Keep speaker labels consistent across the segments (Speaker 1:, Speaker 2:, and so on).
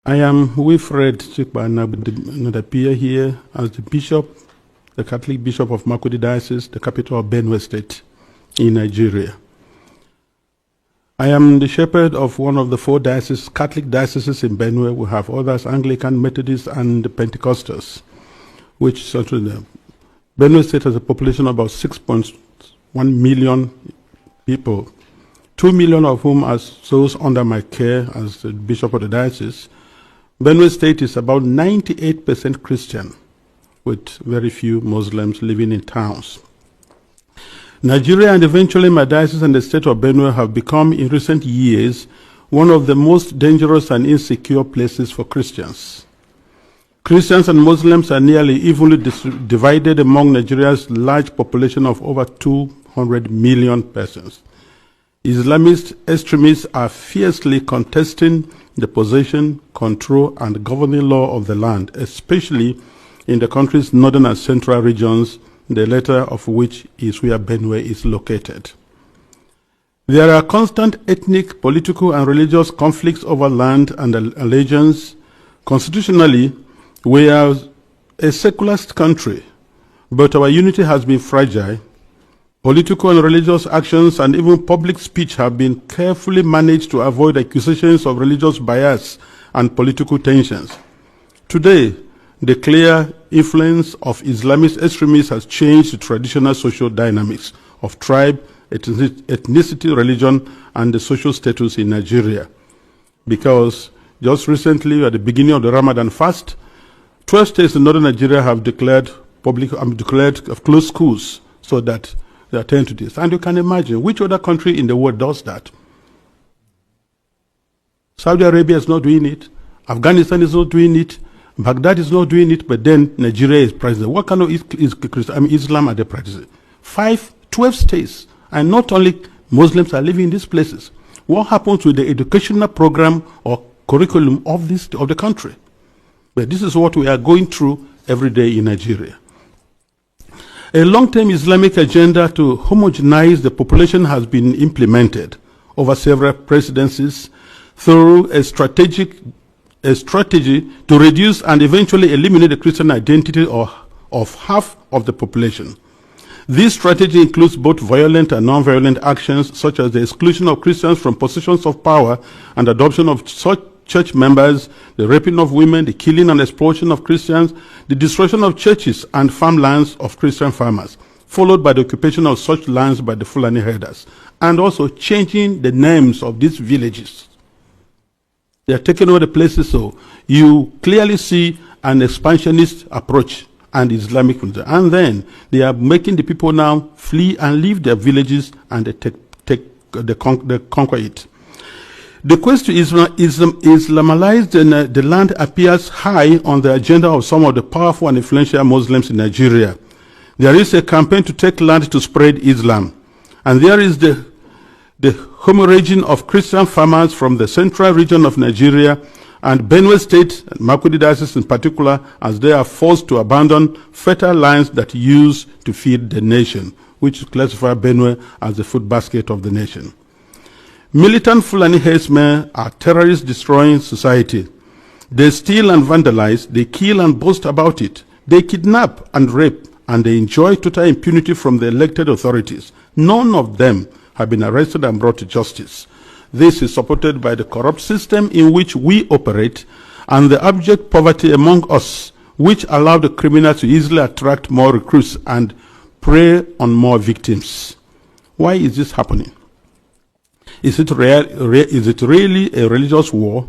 Speaker 1: I am Wilfred Chikba here as the Bishop, the Catholic Bishop of Makurdi Diocese, the capital of Benue State in Nigeria. I am the shepherd of one of the 4 dioceses, Catholic dioceses in Benue. We have others, Anglican, Methodist, and Pentecostals, which certainly Benue State has a population of about 6.1 million people, 2 million of whom are those under my care as the Bishop of the diocese. Benue State is about 98% Christian, with very few Muslims living in towns. Nigeria and eventually my diocese and the state of Benue have become, in recent years, one of the most dangerous and insecure places for Christians. Christians and Muslims are nearly evenly divided among Nigeria's large population of over 200 million persons. Islamist extremists are fiercely contesting the possession, control, and governing law of the land, especially in the country's northern and central regions, the latter of which is where Benue is located. There are constant ethnic, political, and religious conflicts over land and allegiance. Constitutionally, we are a secularist country, but our unity has been fragile. Political and religious actions and even public speech have been carefully managed to avoid accusations of religious bias and political tensions. Today, the clear influence of Islamist extremists has changed the traditional social dynamics of tribe, ethnicity, religion, and the social status in Nigeria. Because just recently, at the beginning of the Ramadan fast, 12 states in northern Nigeria have declared closed schools so that they attend to this. And you can imagine which other country in the world does that. Saudi Arabia is not doing it. Afghanistan is not doing it. Baghdad is not doing it. But then Nigeria is practicing. What kind of Islam are they practicing? 12 states. And not only Muslims are living in these places. What happens with the educational program or curriculum of the country? But this is what we are going through every day in Nigeria. A long-term Islamic agenda to homogenize the population has been implemented over several presidencies through a strategy to reduce and eventually eliminate the Christian identity of half of the population. This strategy includes both violent and non-violent actions, such as the exclusion of Christians from positions of power and adoption of such church members, the raping of women, the killing and exploitation of Christians, the destruction of churches and farmlands of Christian farmers, followed by the occupation of such lands by the Fulani herders, and also changing the names of these villages. They are taking over the places, so you clearly see an expansionist approach and Islamic, and then they are making the people now flee and leave their villages and they conquer it. The quest to Islamalize the land appears high on the agenda of some of the powerful and influential Muslims in Nigeria. There is a campaign to take land to spread Islam. And there is the hemorrhaging of Christian farmers from the central region of Nigeria and Benue State, and Makurdi Diocese in particular, as they are forced to abandon fertile lands that used to feed the nation, which classify Benue as the food basket of the nation. Militant Fulani herdsmen are terrorists destroying society. They steal and vandalize, they kill and boast about it. They kidnap and rape, and they enjoy total impunity from the elected authorities. None of them have been arrested and brought to justice. This is supported by the corrupt system in which we operate and the abject poverty among us, which allow the criminals to easily attract more recruits and prey on more victims. Why is this happening? Is it really a religious war?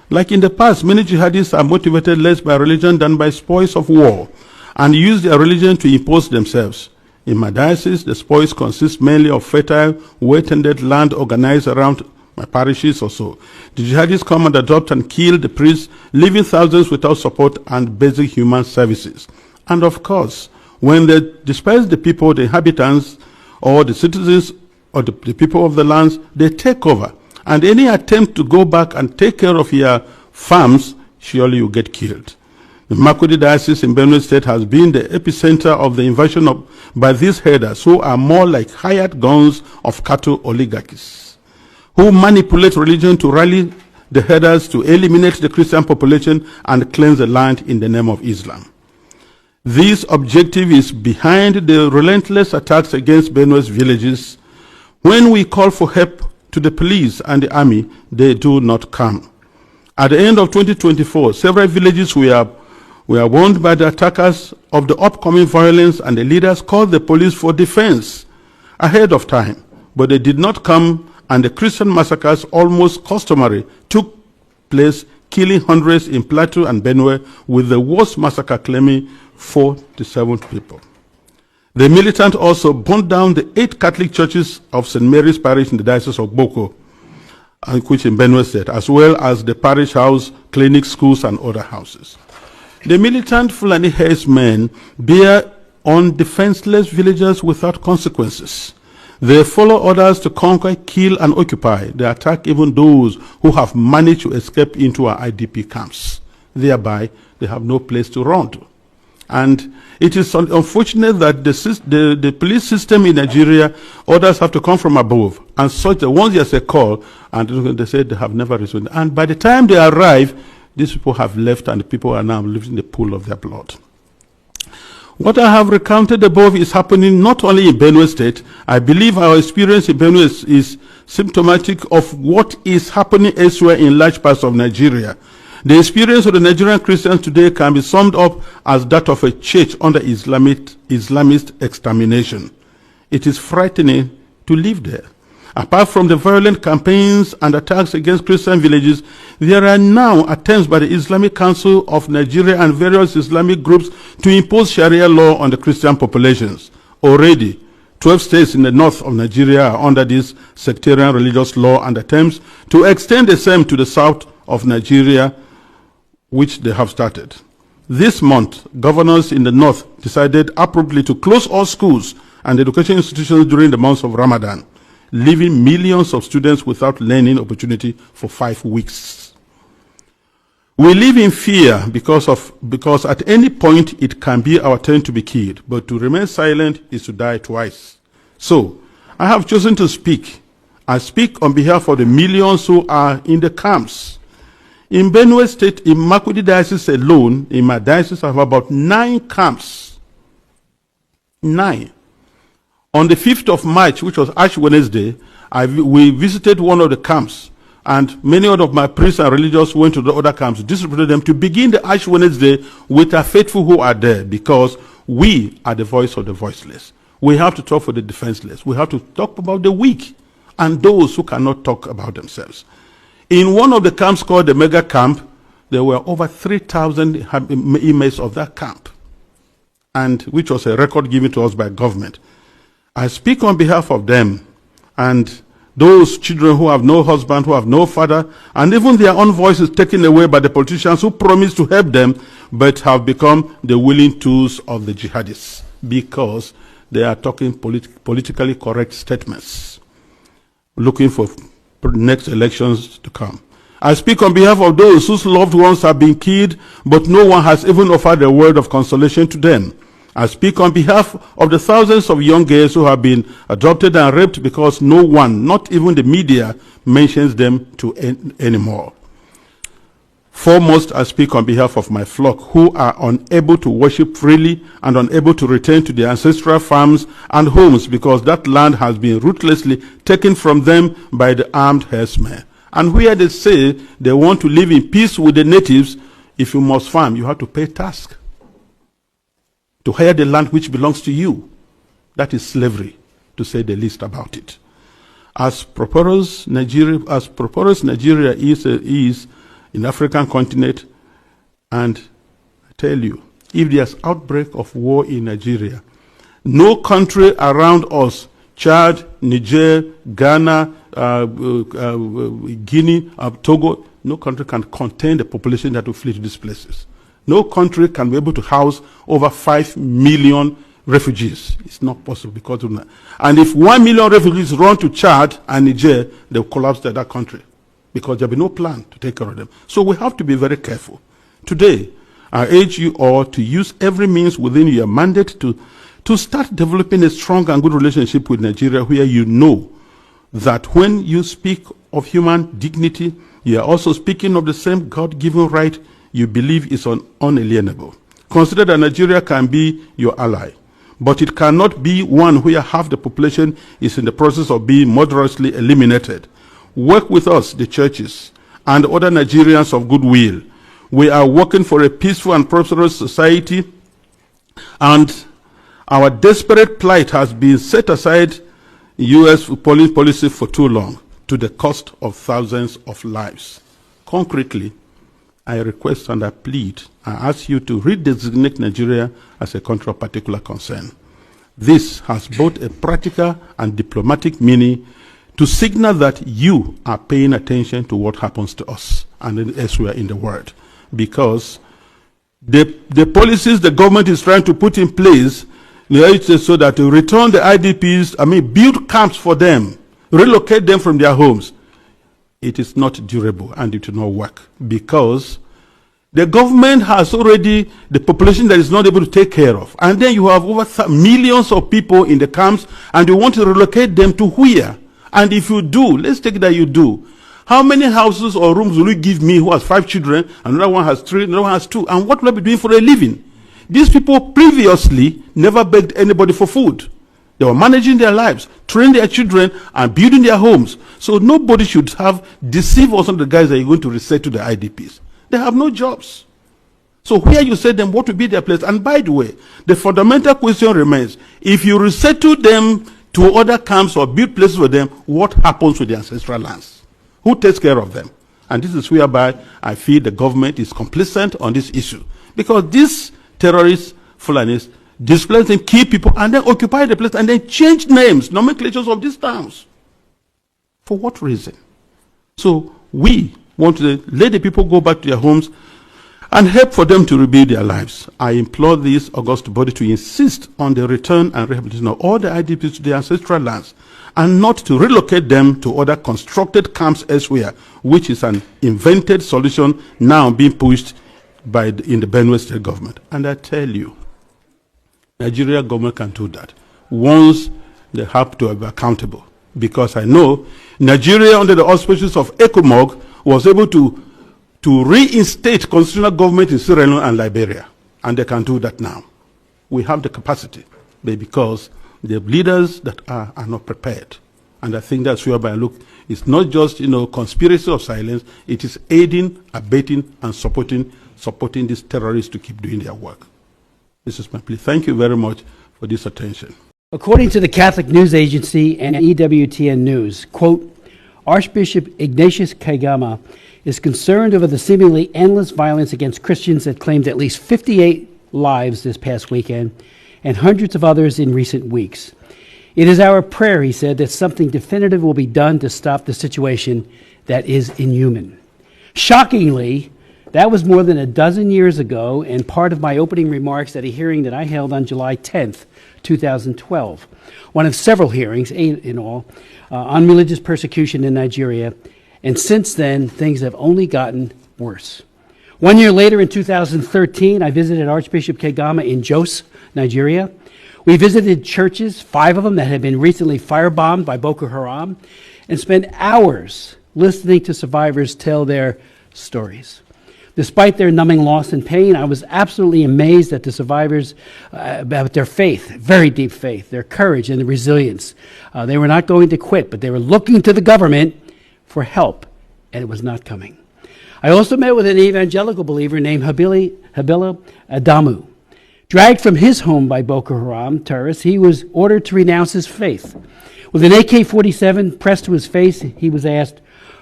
Speaker 1: Like in the past, many jihadists are motivated less by religion than by spoils of war and use their religion to impose themselves. In my diocese, the spoils consist mainly of fertile, well-tended land organized around my parishes or so. The jihadists come and adopt and kill the priests, leaving thousands without support and basic human services. And of course, when they disperse the people, the inhabitants, or the citizens, or the people of the lands, they take over. And any attempt to go back and take care of your farms, surely you get killed. The Makurdi Diocese in Benue State has been the epicenter of the invasion by these herders, who are more like hired guns of cattle oligarchies, who manipulate religion to rally the headers to eliminate the Christian population and cleanse the land in the name of Islam. This objective is behind the relentless attacks against Benue's villages. When we call for help to the police and the army, they do not come. At the end of 2024, several villages were warned by the attackers of the upcoming violence, and the leaders called the police for defense ahead of time, but they did not come, and the Christian massacres, almost customary, took place, killing hundreds in Plateau and Benue, with the worst massacre claiming 47 people. The militant also burned down the 8 Catholic churches of St. Mary's Parish in the Diocese of Boko, which in Benue State, as well as the parish house, clinics, schools, and other houses. The militant Fulani herdsmen bear on defenseless villagers without consequences. They follow orders to conquer, kill, and occupy. They attack even those who have managed to escape into our IDP camps. Thereby, they have no place to run to. And it is unfortunate that the police system in Nigeria, orders have to come from above. And such that once there's a call, and they say they have never responded. And by the time they arrive, these people have left, and the people are now living in the pool of their blood. What I have recounted above is happening not only in Benue State. I believe our experience in Benue is symptomatic of what is happening elsewhere in large parts of Nigeria. The experience of the Nigerian Christians today can be summed up as that of a church under Islamist extermination. It is frightening to live there. Apart from the violent campaigns and attacks against Christian villages, there are now attempts by the Islamic Council of Nigeria and various Islamic groups to impose Sharia law on the Christian populations. Already, 12 states in the north of Nigeria are under this sectarian religious law, and attempts to extend the same to the south of Nigeria, which they have started. This month, governors in the north decided appropriately to close all schools and education institutions during the months of Ramadan, leaving millions of students without learning opportunity for 5 weeks. We live in fear because at any point it can be our turn to be killed, but to remain silent is to die twice. So, I have chosen to speak. I speak on behalf of the millions who are in the camps. In Benue State, in Makurdi Diocese alone, in my diocese, I have about 9 camps. 9. On the 5th of March, which was Ash Wednesday, we visited one of the camps, and many of my priests and religious went to the other camps, distributed them to begin the Ash Wednesday with our faithful who are there, because we are the voice of the voiceless. We have to talk for the defenseless. We have to talk about the weak and those who cannot talk about themselves. In one of the camps called the Mega Camp, there were over 3,000 inmates of that camp, and which was a record given to us by government. I speak on behalf of them and those children who have no husband, who have no father, and even their own voices taken away by the politicians who promised to help them, but have become the willing tools of the jihadists because they are talking politically correct statements, looking for next elections to come. I speak on behalf of those whose loved ones have been killed, but no one has even offered a word of consolation to them. I speak on behalf of the thousands of young girls who have been adopted and raped because no one, not even the media, mentions them anymore. Foremost, I speak on behalf of my flock who are unable to worship freely and unable to return to their ancestral farms and homes because that land has been ruthlessly taken from them by the armed herdsmen. And where they say they want to live in peace with the natives, if you must farm, you have to pay tax to hire the land which belongs to you. That is slavery, to say the least about it. As prosperous Nigeria is in African continent, and I tell you, if there's outbreak of war in Nigeria, no country around us, Chad, Niger, Ghana, Guinea, Togo, no country can contain the population that will flee to these places. No country can be able to house over 5 million refugees. It's not possible because of that. And if 1 million refugees run to Chad and Niger, they'll collapse that country because there'll be no plan to take care of them. So we have to be very careful. Today, I urge you all to use every means within your mandate to start developing a strong and good relationship with Nigeria, where you know that when you speak of human dignity, You are also speaking of the same God-given right you believe is unalienable. Consider that Nigeria can be your ally, but it cannot be one where half the population is in the process of being murderously eliminated. Work with us, the churches, and other Nigerians of goodwill. We are working for a peaceful and prosperous society, and our desperate plight has been set aside in U.S. policy for too long, to the cost of thousands of lives. Concretely, I request and I plead, I ask you to redesignate Nigeria as a country of particular concern. This has both a practical and diplomatic meaning to signal that you are paying attention to what happens to us and elsewhere in the world. Because the policies the government is trying to put in place, so that to return the IDPs, build camps for them, relocate them from their homes, it is not durable and it will not work, because the government has already the population that is not able to take care of. And then you have over millions of people in the camps, and you want to relocate them to where? And if you do, let's take that you do. How many houses or rooms will you give me who has 5 children, another one has 3, another one has 2, and what will I be doing for a living? These people previously never begged anybody for food. They were managing their lives, training their children, and building their homes. So nobody should have deceived us on the guys that you're going to resettle the IDPs. They have no jobs. So where you set them, what will be their place? And by the way, the fundamental question remains, if you resettle them to other camps or build places for them, what happens with the ancestral lands? Who takes care of them? And this is whereby I feel the government is complicit on this issue. Because these terrorists, Fulanis, displace and kill people and then occupy the place and then change names, nomenclatures of these towns. For what reason? So we want to let the people go back to their homes and help for them to rebuild their lives. I implore this august body to insist on the return and rehabilitation of all the IDPs to their ancestral lands, and not to relocate them to other constructed camps elsewhere, which is an invented solution now being pushed in the Benue State government. And I tell you, Nigeria government can do that once they have to be accountable. Because I know Nigeria, under the auspices of ECOMOG, was able to reinstate constitutional government in Sierra Leone and Liberia. And they can do that now. We have the capacity, but because the leaders that are not prepared. And I think that's whereby I look, it's not just, conspiracy of silence, it is aiding, abetting, and supporting these terrorists to keep doing their work. This is my plea. Thank you very much for this attention.
Speaker 2: According to the Catholic News Agency and EWTN News, quote, Archbishop Ignatius Kagama is concerned over the seemingly endless violence against Christians that claimed at least 58 lives this past weekend and hundreds of others in recent weeks. It is our prayer, he said, that something definitive will be done to stop the situation that is inhuman. Shockingly, that was more than a dozen years ago and part of my opening remarks at a hearing that I held on July 10th, 2012, one of several hearings, 8 in all, on religious persecution in Nigeria. And since then, things have only gotten worse. 1 year later, in 2013, I visited Archbishop Kagama in Jos, Nigeria. We visited churches, 5 of them that had been recently firebombed by Boko Haram, and spent hours listening to survivors tell their stories. Despite their numbing loss and pain, I was absolutely amazed at the survivors about their faith, very deep faith, their courage and the resilience. They were not going to quit, but they were looking to the government for help, and it was not coming. I also met with an evangelical believer named Habila Adamu. Dragged from his home by Boko Haram terrorists, he was ordered to renounce his faith. With an AK-47 pressed to his face, he was asked,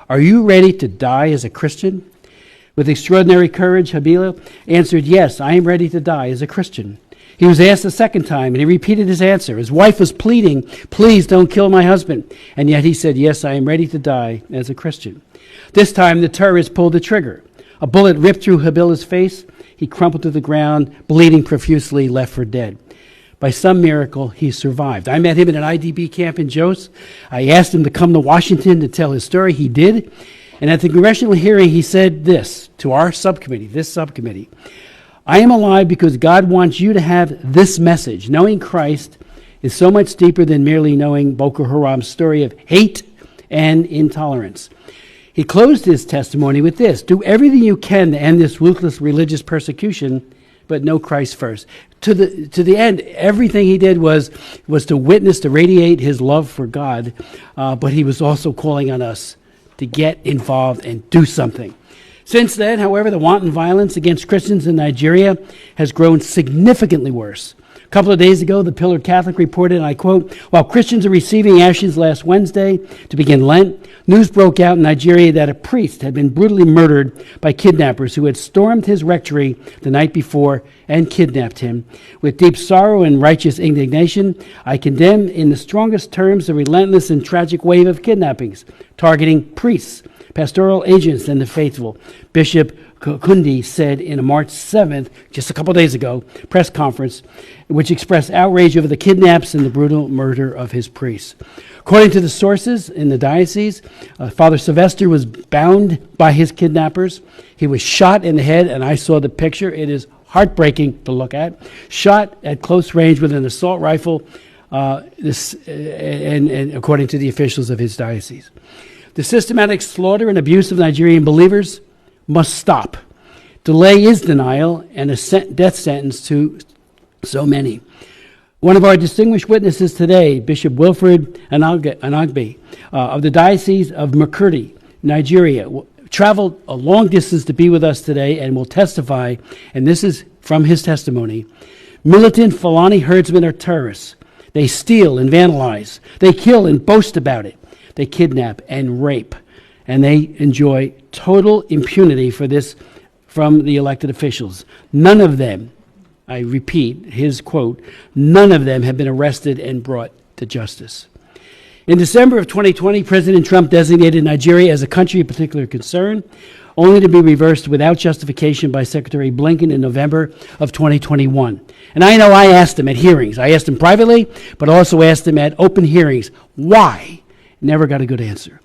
Speaker 2: "Are you ready to die as a Christian?" With extraordinary courage, Habila answered, "Yes, I am ready to die as a Christian." He was asked a second time, and he repeated his answer. His wife was pleading, "Please don't kill my husband." And yet he said, "Yes, I am ready to die as a Christian." This time, the terrorist pulled the trigger. A bullet ripped through Habila's face. He crumpled to the ground, bleeding profusely, left for dead. By some miracle, he survived. I met him in an IDP camp in Jos. I asked him to come to Washington to tell his story. He did. And at the congressional hearing, he said this to our subcommittee, this subcommittee: "I am alive because God wants you to have this message. Knowing Christ is so much deeper than merely knowing Boko Haram's story of hate and intolerance." He closed his testimony with this: do everything you can to end this ruthless religious persecution, but know Christ first. To the end, everything he did was to witness, to radiate his love for God, but he was also calling on us to get involved and do something. Since then, however, the wanton violence against Christians in Nigeria has grown significantly worse. A couple of days ago, the Pillar Catholic reported, and I quote, while Christians are receiving ashes last Wednesday to begin Lent, news broke out in Nigeria that a priest had been brutally murdered by kidnappers who had stormed his rectory the night before and kidnapped him. With deep sorrow and righteous indignation, I condemn in the strongest terms the relentless and tragic wave of kidnappings targeting priests, pastoral agents, and the faithful. Bishop Kundi said in a March 7th, just a couple days ago, press conference, which expressed outrage over the kidnaps and the brutal murder of his priests. According to the sources in the diocese, Father Sylvester was bound by his kidnappers. He was shot in the head, and I saw the picture. It is heartbreaking to look at. Shot at close range with an assault rifle, and according to the officials of his diocese. The systematic slaughter and abuse of Nigerian believers must stop. Delay is denial and a death sentence to so many. One of our distinguished witnesses today, Bishop Wilfred Anagbe of the Diocese of Makurdi, Nigeria, traveled a long distance to be with us today and will testify, and this is from his testimony. Militant Fulani herdsmen are terrorists. They steal and vandalize. They kill and boast about it. They kidnap and rape, and they enjoy total impunity for this from the elected officials. None of them, I repeat his quote, none of them have been arrested and brought to justice. In December of 2020, President Trump designated Nigeria as a country of particular concern, only to be reversed without justification by Secretary Blinken in November of 2021. And I know I asked him at hearings. I asked him privately, but also asked him at open hearings, why? Never got a good answer.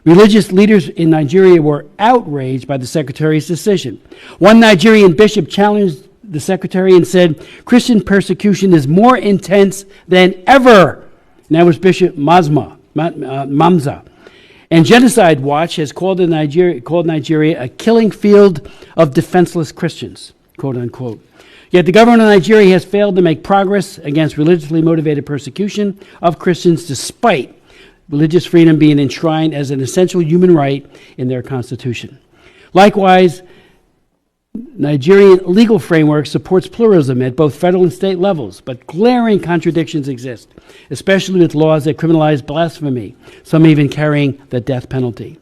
Speaker 2: Religious leaders in Nigeria were outraged by the Secretary's decision. One Nigerian bishop challenged the Secretary and said, Christian persecution is more intense than ever. And that was Bishop Mamza. And Genocide Watch has called Nigeria a killing field of defenseless Christians, quote unquote. Yet the government of Nigeria has failed to make progress against religiously motivated persecution of Christians despite religious freedom being enshrined as an essential human right in their constitution. Likewise, Nigerian legal framework supports pluralism at both federal and state levels, but glaring contradictions exist, especially with laws that criminalize blasphemy, some even carrying the death penalty.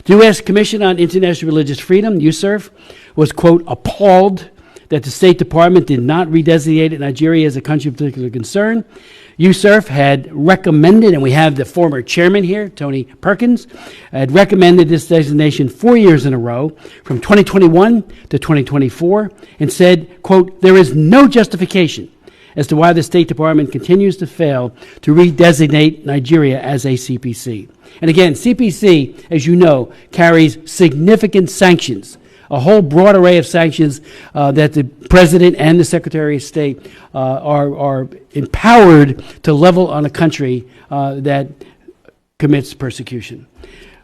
Speaker 2: The U.S. Commission on International Religious Freedom, USCIRF, was, quote, appalled that the State Department did not redesignate Nigeria as a country of particular concern. USCIRF had recommended, and we have the former chairman here, Tony Perkins, had recommended this designation 4 years in a row, from 2021 to 2024, and said, quote, there is no justification as to why the State Department continues to fail to redesignate Nigeria as a CPC. And again, CPC, as you know, carries significant sanctions, a whole broad array of sanctions that the President and the Secretary of State are empowered to level on a country that commits persecution.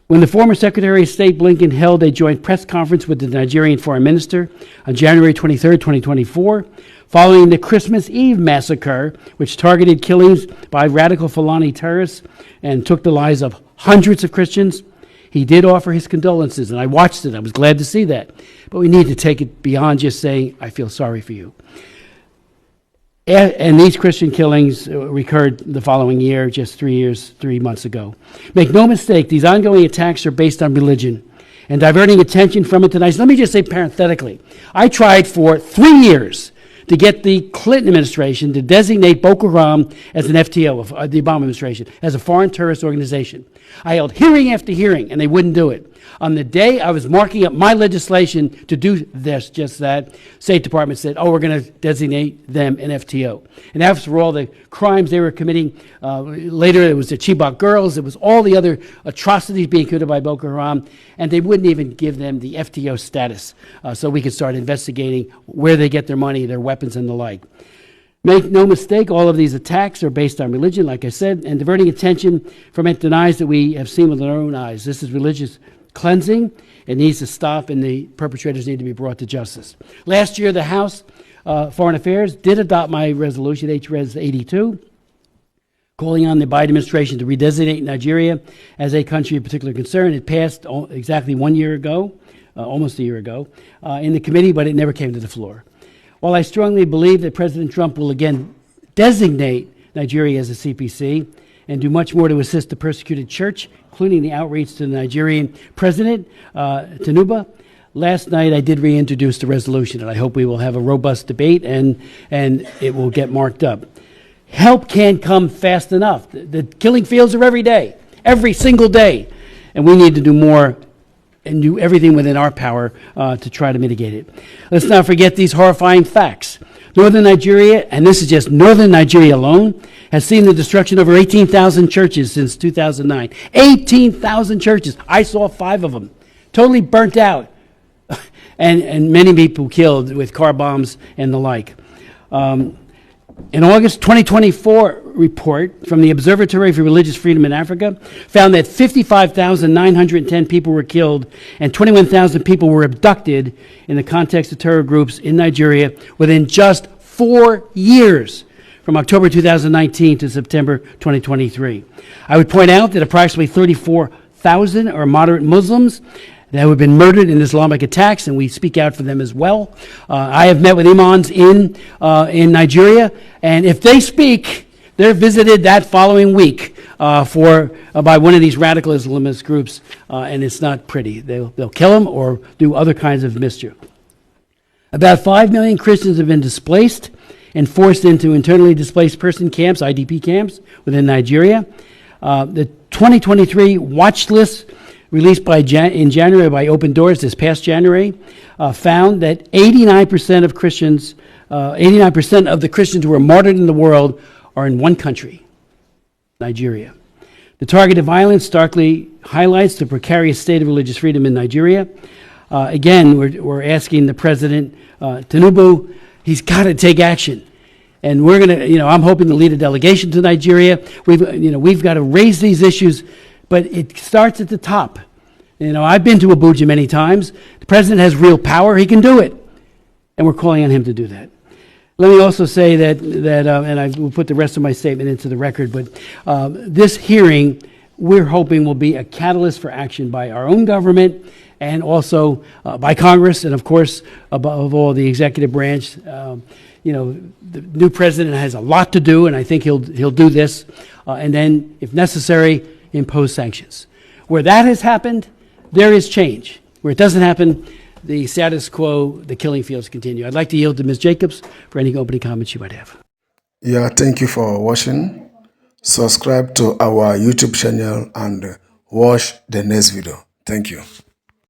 Speaker 2: When the former Secretary of State Blinken held a joint press conference with the Nigerian Foreign Minister on January 23, 2024, following the Christmas Eve massacre, which targeted killings by radical Fulani terrorists and took the lives of hundreds of Christians, he did offer his condolences, and I watched it. I was glad to see that. But we need to take it beyond just saying, I feel sorry for you. And these Christian killings recurred the following year, just 3 months ago. Make no mistake, these ongoing attacks are based on religion and diverting attention from it tonight. So let me just say parenthetically, I tried for 3 years to get the Clinton administration to designate Boko Haram as an FTO, of the Obama administration, as a foreign terrorist organization. I held hearing after hearing, and they wouldn't do it. On the day I was marking up my legislation to do this, just that, State Department said, oh, we're going to designate them an FTO. And after all the crimes they were committing, later it was the Chibok girls, it was all the other atrocities being committed by Boko Haram, and they wouldn't even give them the FTO status so we could start investigating where they get their money, their weapons, and the like. Make no mistake, all of these attacks are based on religion, like I said, and diverting attention from it denies that we have seen with our own eyes. This is religious cleansing. It needs to stop, and the perpetrators need to be brought to justice. Last year, the House Foreign Affairs did adopt my resolution, HRES 82, calling on the Biden administration to redesignate Nigeria as a country of particular concern. It passed exactly 1 year ago, almost a year ago, in the committee, but it never came to the floor. While I strongly believe that President Trump will again designate Nigeria as a CPC and do much more to assist the persecuted church, including the outreach to the Nigerian president, Tinubu, last night I did reintroduce the resolution, and I hope we will have a robust debate and it will get marked up. Help can't come fast enough. The killing fields are every day, every single day, and we need to do more and do everything within our power to try to mitigate it. Let's not forget these horrifying facts. Northern Nigeria, and this is just northern Nigeria alone, has seen the destruction of over 18,000 churches since 2009. 18,000 churches. I saw 5 of them. Totally burnt out. and many people killed with car bombs and the like. An August 2024 report from the Observatory for Religious Freedom in Africa found that 55,910 people were killed and 21,000 people were abducted in the context of terror groups in Nigeria within just 4 years, from October 2019 to September 2023. I would point out that approximately 34,000 are moderate Muslims that have been murdered in Islamic attacks, and we speak out for them as well. I have met with imams in Nigeria, and if they speak, they're visited that following week by one of these radical Islamist groups, and it's not pretty. They'll kill them or do other kinds of mischief. About 5 million Christians have been displaced and forced into internally displaced person camps, IDP camps, within Nigeria. The 2023 watch list released in January by Open Doors this past January, found that 89% of Christians, 89% of the Christians who are martyred in the world are in one country, Nigeria. The targeted violence starkly highlights the precarious state of religious freedom in Nigeria. Again, we're asking the president, Tinubu, he's got to take action. And we're going to, I'm hoping to lead a delegation to Nigeria. We've got to raise these issues. But it starts at the top. I've been to Abuja many times. The president has real power. He can do it. And we're calling on him to do that. Let me also say that and I will put the rest of my statement into the record, but this hearing, we're hoping will be a catalyst for action by our own government and also by Congress and, of course, above all, the executive branch. The new president has a lot to do, and I think he'll do this. And then, if necessary, impose sanctions. Where that has happened, there is change. Where it doesn't happen, the status quo, the killing fields continue. I'd like to yield to Ms. Jacobs for any opening comments you might have.
Speaker 3: Yeah, thank you for watching. Subscribe to our YouTube channel and watch the next video. Thank you.